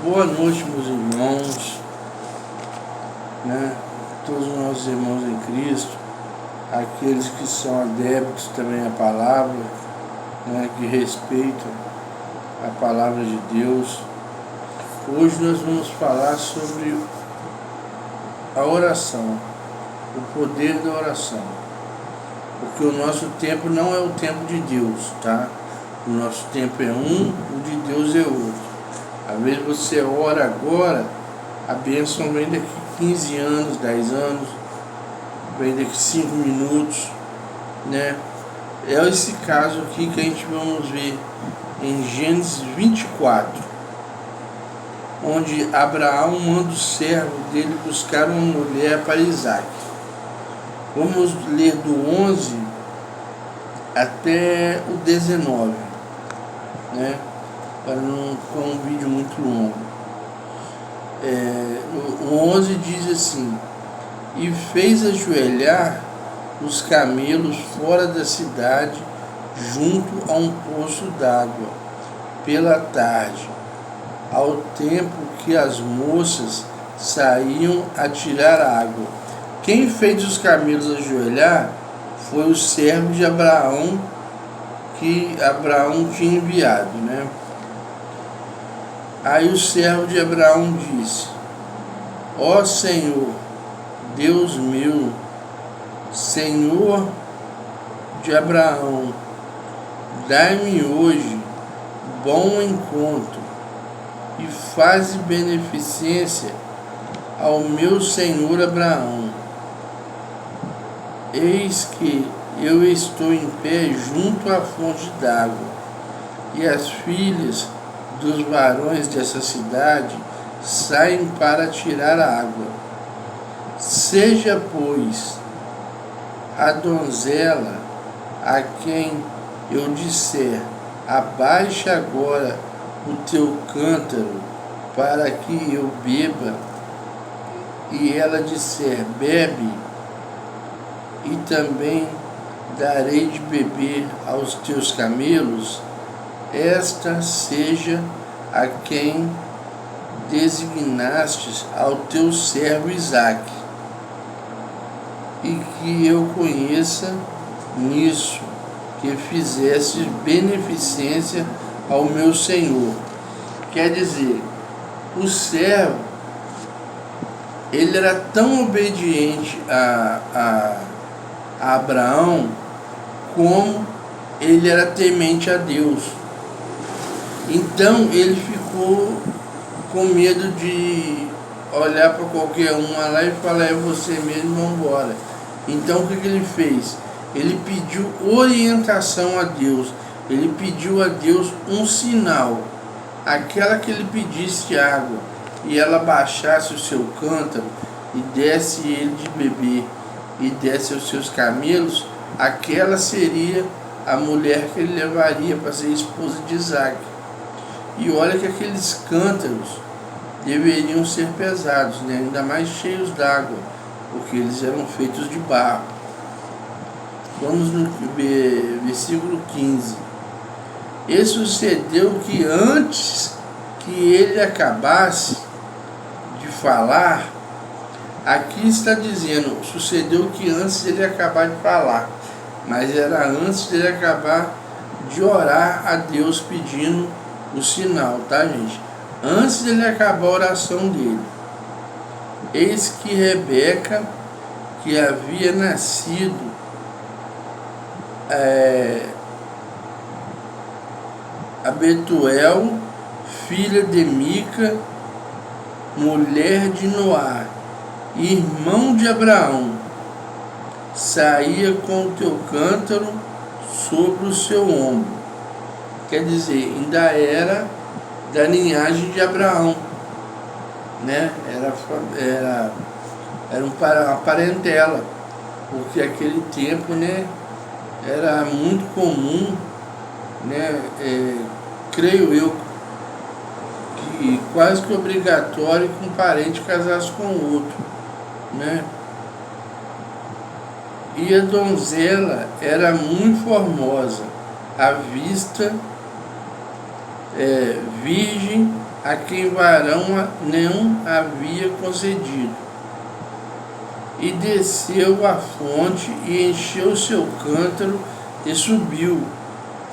Boa noite, meus irmãos, né? Todos os nossos irmãos em Cristo, aqueles que são adeptos também à palavra, né? Que respeitam a palavra de Deus. Hoje nós vamos falar sobre a oração, o poder da oração, porque o nosso tempo não é o tempo de Deus, tá? O nosso tempo é um, o de Deus é outro. Às vezes você ora agora, a bênção vem daqui 15 anos, 10 anos, vem daqui 5 minutos, né? É esse caso aqui que a gente vamos ver em Gênesis 24, onde Abraão manda o servo dele buscar uma mulher para Isaac. Vamos ler do 11 até o 19, né? Para não ficar um vídeo muito longo. O 11 diz assim: e fez ajoelhar os camelos fora da cidade, junto a um poço d'água, pela tarde, ao tempo que as moças saíam a tirar água. Quem fez os camelos ajoelhar foi o servo de Abraão, que Abraão tinha enviado, né? Aí o servo de Abraão disse: ó Senhor, Deus meu, Senhor de Abraão, dai-me hoje bom encontro e faze beneficência ao meu senhor Abraão. Eis que eu estou em pé junto à fonte d'água, e as filhas dos varões dessa cidade saem para tirar a água. Seja, pois, a donzela a quem eu disser: abaixa agora o teu cântaro para que eu beba, e ela disser: bebe, e também darei de beber aos teus camelos, esta seja a quem designastes ao teu servo Isaque, e que eu conheça nisso, que fizestes beneficência ao meu senhor. Quer dizer, o servo, ele era tão obediente a Abraão como ele era temente a Deus. Então ele ficou com medo de olhar para qualquer um lá e falar: é você mesmo, vamos embora. Então o que ele fez? Ele pediu orientação a Deus. Ele pediu a Deus um sinal. Aquela que ele pedisse água e ela baixasse o seu cântaro e desse ele de beber e desse aos seus camelos, aquela seria a mulher que ele levaria para ser esposa de Isaac. E olha que aqueles cântaros deveriam ser pesados, né? Ainda mais cheios d'água, porque eles eram feitos de barro. Vamos no versículo 15. E sucedeu que antes que ele acabasse de falar, aqui está dizendo, sucedeu que antes ele acabar de falar, mas era antes dele acabar de orar a Deus pedindo o sinal, tá, gente? Antes dele acabar a oração dele. Eis que Rebeca, que havia nascido a Betuel, filha de Mica, mulher de Noá, irmão de Abraão, saía com o teu cântaro sobre o seu ombro. Quer dizer, ainda era da linhagem de Abraão, né? Era uma parentela, porque aquele tempo, né, era muito comum, né, creio eu, que quase que obrigatório que um parente casasse com o outro, né? E a donzela era muito formosa, à vista, virgem a quem varão não havia concedido. E desceu à fonte e encheu seu cântaro e subiu.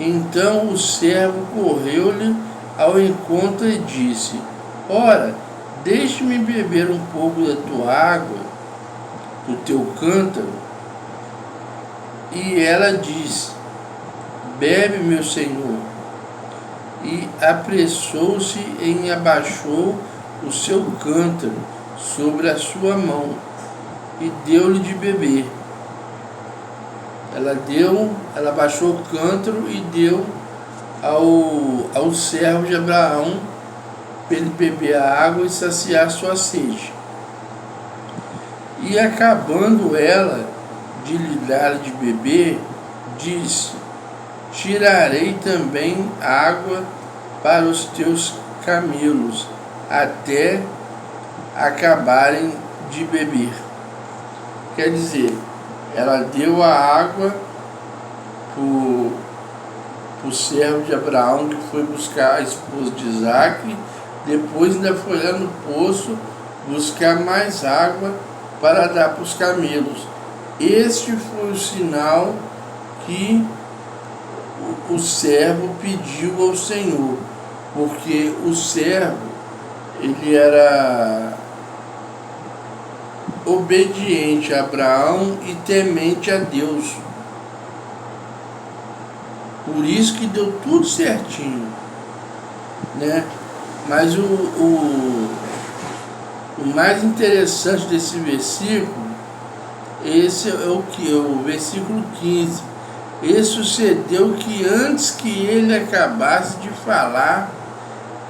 Então o servo correu-lhe ao encontro e disse: Ora, deixe-me beber um pouco da tua água, do teu cântaro. E ela disse: Bebe, meu senhor. E apressou-se e abaixou o seu cântaro sobre a sua mão e deu-lhe de beber. Ela baixou o cântaro e deu ao servo de Abraão para ele beber a água e saciar sua sede. E acabando ela de lhe dar de beber, disse: Tirarei também água para os teus camelos, até acabarem de beber. Quer dizer, ela deu a água para o servo de Abraão que foi buscar a esposa de Isaac, depois ainda foi lá no poço buscar mais água para dar para os camelos. Este foi o sinal que o servo pediu ao Senhor, porque o servo, ele era obediente a Abraão e temente a Deus. Por isso que deu tudo certinho, né? Mas o mais interessante desse versículo, esse é o versículo 15. E sucedeu que antes que ele acabasse de falar,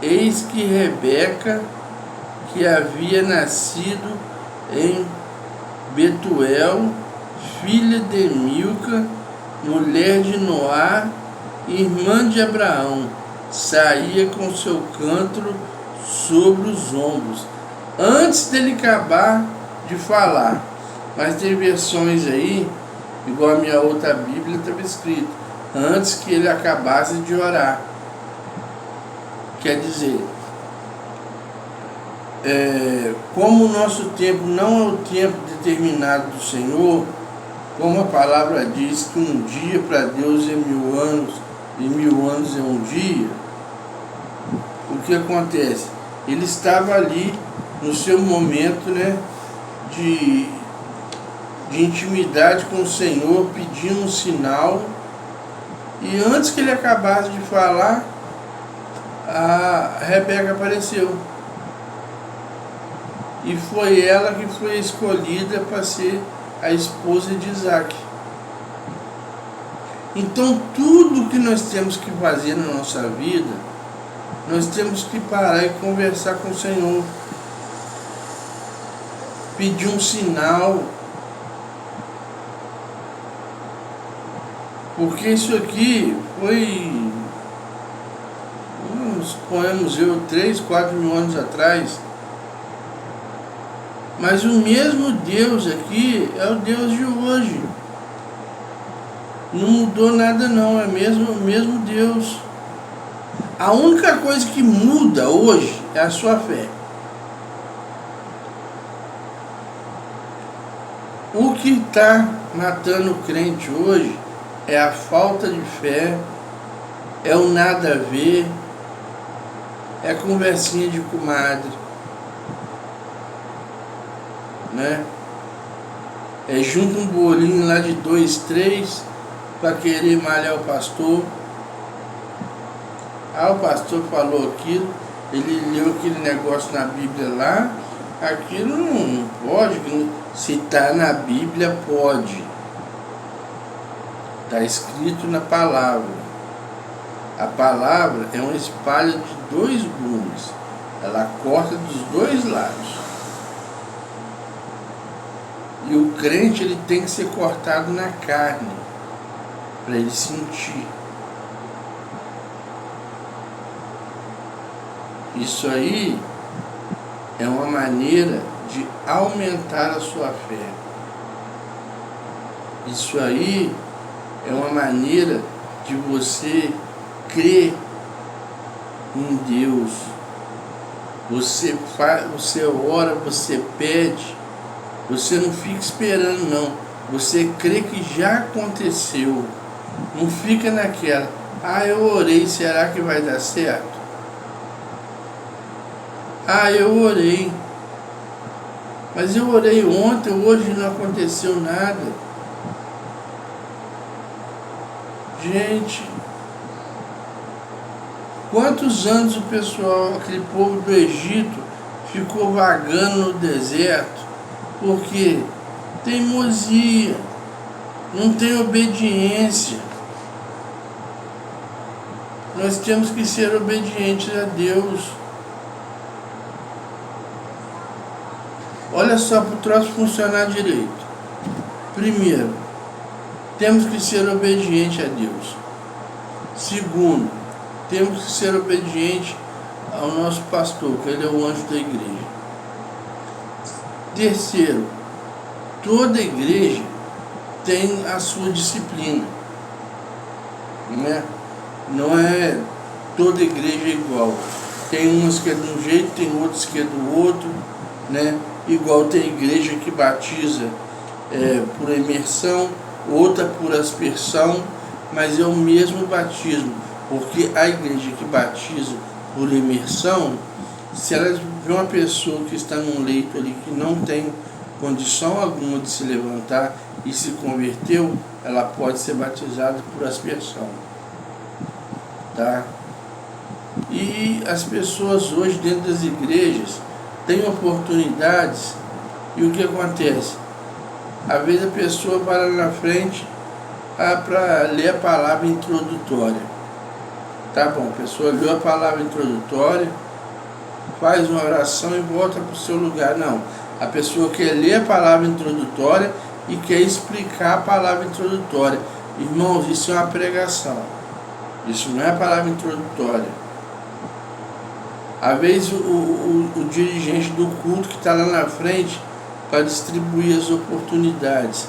eis que Rebeca, que havia nascido em Betuel, filha de Milca, mulher de Noá, irmã de Abraão, saía com seu cântaro sobre os ombros, antes dele acabar de falar. Mas tem versões aí, igual a minha outra Bíblia, estava escrito: antes que ele acabasse de orar. Quer dizer, como o nosso tempo não é o tempo determinado do Senhor, como a palavra diz que um dia para Deus é 1000 anos e 1000 anos é um dia, o que acontece? Ele estava ali no seu momento, né, de intimidade com o Senhor, pedindo um sinal, e antes que ele acabasse de falar, a Rebeca apareceu. E foi ela que foi escolhida para ser a esposa de Isaac. Então tudo que nós temos que fazer na nossa vida, nós temos que parar e conversar com o Senhor, pedir um sinal, porque isso aqui foi, suponhamos 3, 4 mil anos atrás, mas o mesmo Deus aqui é o Deus de hoje. Não mudou nada não, é o mesmo Deus. A única coisa que muda hoje é a sua fé. O que está matando o crente hoje é a falta de fé, é o nada a ver, é a conversinha de comadre, né? É junto um bolinho lá de 2, 3 para querer malhar o pastor. O pastor falou aquilo, ele leu aquele negócio na Bíblia lá, aquilo não pode, se está na Bíblia pode, está escrito na palavra. A palavra é uma espada de 2 gumes, ela corta dos 2 lados. E o crente, ele tem que ser cortado na carne, para ele sentir. Isso aí é uma maneira de aumentar a sua fé. Isso aí é uma maneira de você crer em Deus, Você faz, você ora, você pede, você não fica esperando não. Você crê que já aconteceu. Não fica naquela, eu orei, será que vai dar certo? Eu orei. Mas eu orei ontem, hoje não aconteceu nada. Gente, quantos anos o pessoal, aquele povo do Egito, ficou vagando no deserto? Porque teimosia, não tem obediência. Nós temos que ser obedientes a Deus. Olha só para o troço funcionar direito. Primeiro, temos que ser obedientes a Deus. Segundo, temos que ser obedientes ao nosso pastor, que ele é o anjo da igreja. Terceiro, toda igreja tem a sua disciplina, né? Não é toda igreja igual. Tem umas que é de um jeito, tem outras que é do outro, né? Igual tem igreja que batiza por imersão, outra por aspersão, mas é o mesmo batismo, porque a igreja que batiza por imersão, se ela vê uma pessoa que está num leito ali que não tem condição alguma de se levantar e se converteu, ela pode ser batizada por aspersão, tá? E as pessoas hoje dentro das igrejas têm oportunidades, e o que acontece? Às vezes a pessoa vai lá na frente para ler a palavra introdutória. Tá bom, a pessoa leu a palavra introdutória, faz uma oração e volta para o seu lugar. Não, a pessoa quer ler a palavra introdutória e quer explicar a palavra introdutória. Irmãos, isso é uma pregação. Isso não é a palavra introdutória. Às vezes o dirigente do culto que está lá na frente para distribuir as oportunidades,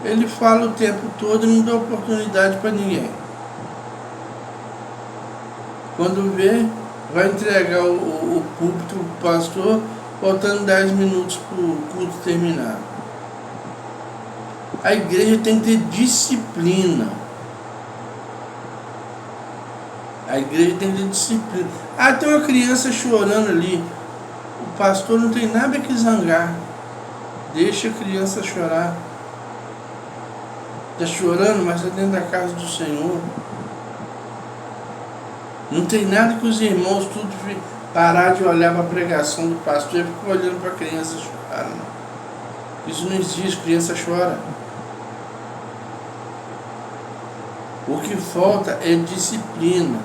ele fala o tempo todo e não dá oportunidade para ninguém. Quando vê, vai entregar o púlpito para o pastor, faltando 10 minutos para o culto terminar. A igreja tem que ter disciplina. A igreja tem que ter disciplina. Tem uma criança chorando ali. O pastor não tem nada que zangar. Deixa a criança chorar. Está chorando, mas está dentro da casa do Senhor. Não tem nada que os irmãos tudo parar de olhar para a pregação do pastor e ficar olhando para a criança chorar. Não. Isso não existe, criança chora. O que falta é disciplina.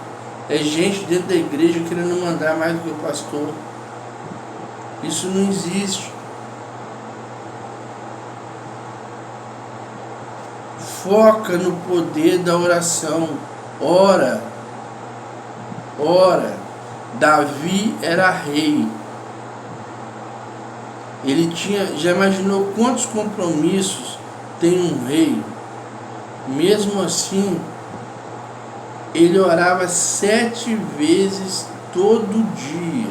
É gente dentro da igreja querendo mandar mais do que o pastor. Isso não existe. Foca no poder da oração. Ora. Davi era rei. Ele tinha, já imaginou quantos compromissos tem um rei? Mesmo assim, ele orava 7 vezes todo dia.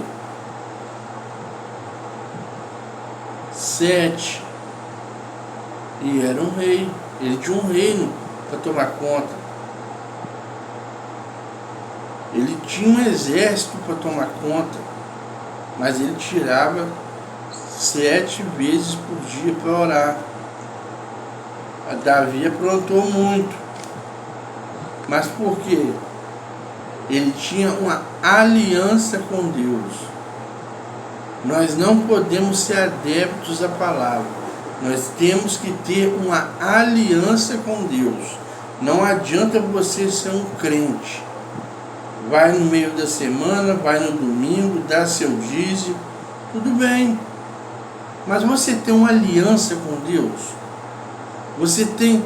7. E era um rei. Ele tinha um reino para tomar conta. Ele tinha um exército para tomar conta. Mas ele tirava 7 vezes por dia para orar. A Davi aprontou muito. Mas por quê? Ele tinha uma aliança com Deus. Nós não podemos ser adeptos à palavra. Nós temos que ter uma aliança com Deus. Não adianta você ser um crente. Vai no meio da semana, vai no domingo, dá seu dízimo, tudo bem. Mas você tem uma aliança com Deus. Você tem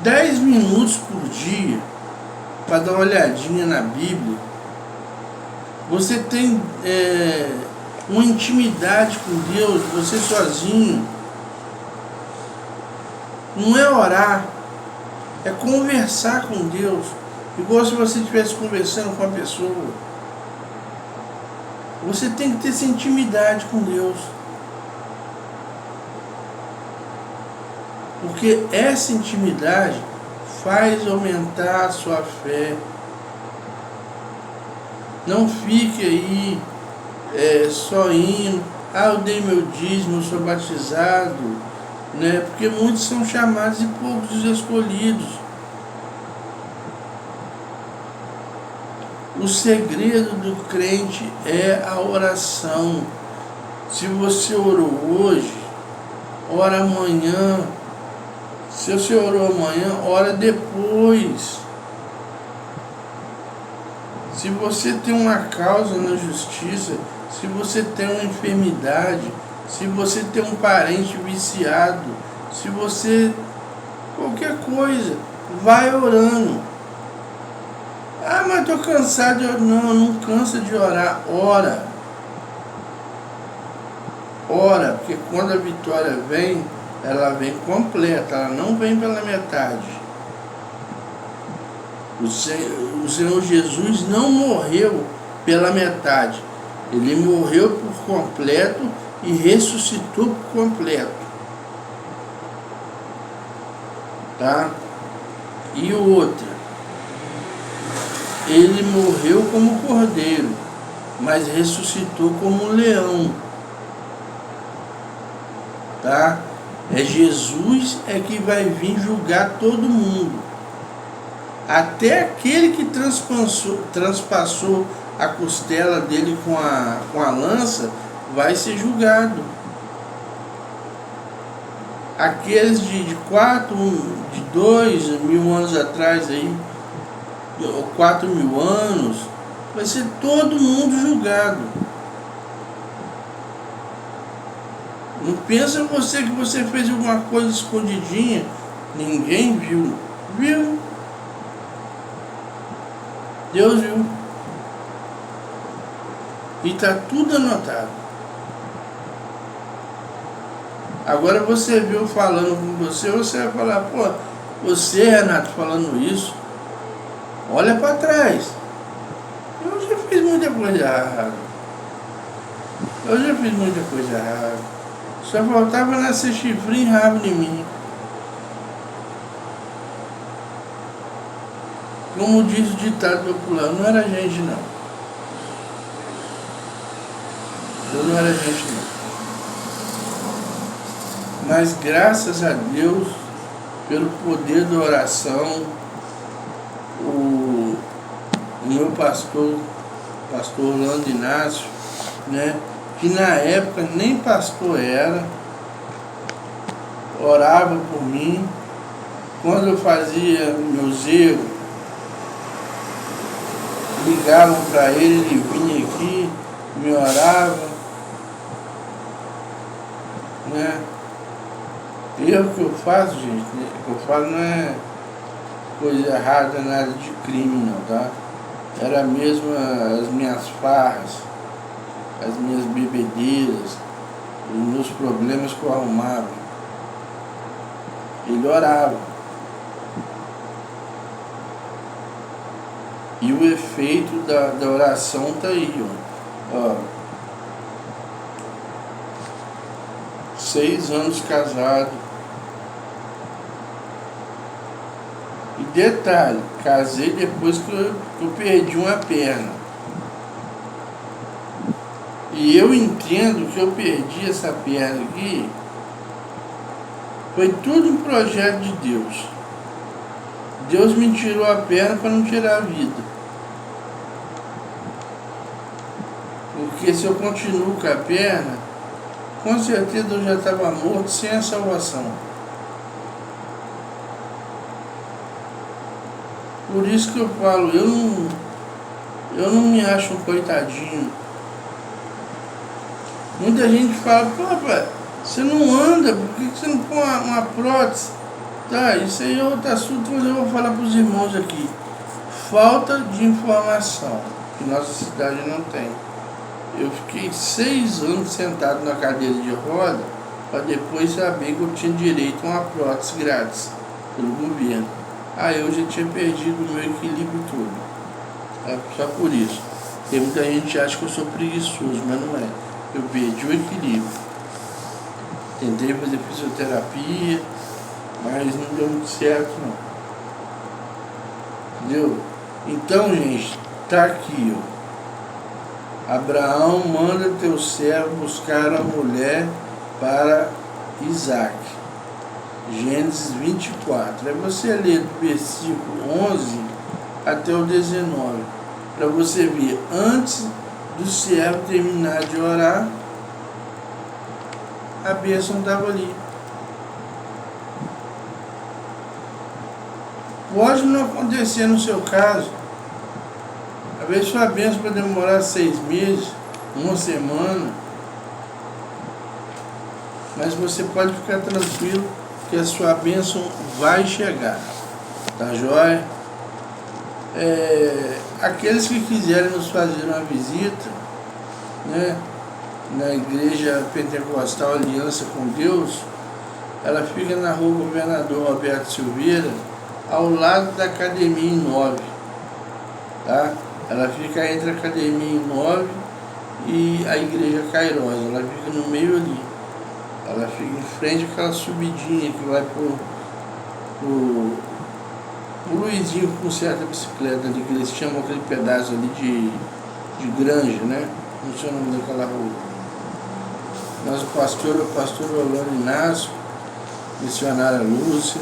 10 minutos por dia para dar uma olhadinha na Bíblia. Você tem uma intimidade com Deus, você sozinho. Não é orar, é conversar com Deus, igual se você estivesse conversando com a pessoa. Você tem que ter essa intimidade com Deus. Porque essa intimidade faz aumentar a sua fé. Não fique aí só indo, eu dei meu dízimo, eu sou batizado, né? Porque muitos são chamados e poucos os escolhidos. O segredo do crente é a oração. Se você orou hoje, ora amanhã. Se você orou amanhã, ora depois. Se você tem uma causa na justiça, se você tem uma enfermidade, se você tem um parente viciado, se você... qualquer coisa, vai orando. Mas estou cansado de orar. Não cansa de orar. Ora. Ora, porque quando a vitória vem, ela vem completa, ela não vem pela metade. O Senhor Jesus não morreu pela metade. Ele morreu por completo e ressuscitou por completo. Tá? E outra, ele morreu como cordeiro, mas ressuscitou como um leão. Tá? Jesus que vai vir julgar todo mundo. Até aquele que transpassou a costela dele com a lança vai ser julgado. Aqueles de 2 mil anos atrás aí, ou 4 mil anos, vai ser todo mundo julgado. Não pensa você que você fez alguma coisa escondidinha, ninguém viu. Viu? Deus viu. E está tudo anotado. Agora você viu falando com você vai falar, você, Renato, falando isso, olha para trás. Eu já fiz muita coisa errada. Só faltava nascer chifrinho e rabo em mim. Como diz o ditado popular, não era gente não. Eu não era gente não. Mas graças a Deus, pelo poder da oração, o meu pastor Orlando Inácio, né, que na época nem pastor era, orava por mim. Quando eu fazia meus erros, ligavam para ele vinha aqui, me orava, né? E o que eu faço, gente, o que eu falo não é coisa errada, nada de crime não, tá? Era mesmo as minhas farras, as minhas bebedeiras, os meus problemas que eu arrumava. Ele orava. E o efeito da oração tá aí, ó. 6 anos casado. E detalhe, casei depois que eu perdi uma perna. E eu entendo que eu perdi essa perna aqui, foi tudo um projeto de Deus. Deus me tirou a perna para não tirar a vida. Porque se eu continuo com a perna, com certeza eu já estava morto sem a salvação. Por isso que eu falo, eu não me acho um coitadinho. Muita gente fala, pai, você não anda, por que você não põe uma prótese? Tá, isso aí é outro assunto, mas eu vou falar para os irmãos aqui. Falta de informação, que nossa cidade não tem. Eu fiquei 6 anos sentado na cadeira de roda para depois saber que eu tinha direito a uma prótese grátis pelo governo. Aí eu já tinha perdido o meu equilíbrio todo. Só por isso. Tem muita gente que acha que eu sou preguiçoso, mas não é. Eu perdi o equilíbrio. Tentei fazer fisioterapia, mas não deu muito certo não. Entendeu? Então, gente, tá aqui, ó. Abraão manda teu servo buscar a mulher para Isaac. Gênesis 24. Aí você lê do versículo 11 até o 19. Para você ver, antes do servo terminar de orar, a bênção estava ali. Pode não acontecer no seu caso. Às vezes sua bênção vai demorar 6 meses, 1 semana. Mas você pode ficar tranquilo que a sua bênção vai chegar. Tá joia? Aqueles que quiserem nos fazer uma visita, né, na Igreja Pentecostal Aliança com Deus, ela fica na rua Governador Roberto Silveira, ao lado da Academia 9, tá? Ela fica entre a Academia 9 e a Igreja Cairós, ela fica no meio ali. Ela fica em frente àquela subidinha que vai pro Luizinho que conserta a bicicleta ali, que eles chamam aquele pedaço ali de granja, né? Não sei o nome daquela rua. Nosso pastor é o pastor Orlando Inácio, missionária Lúcia.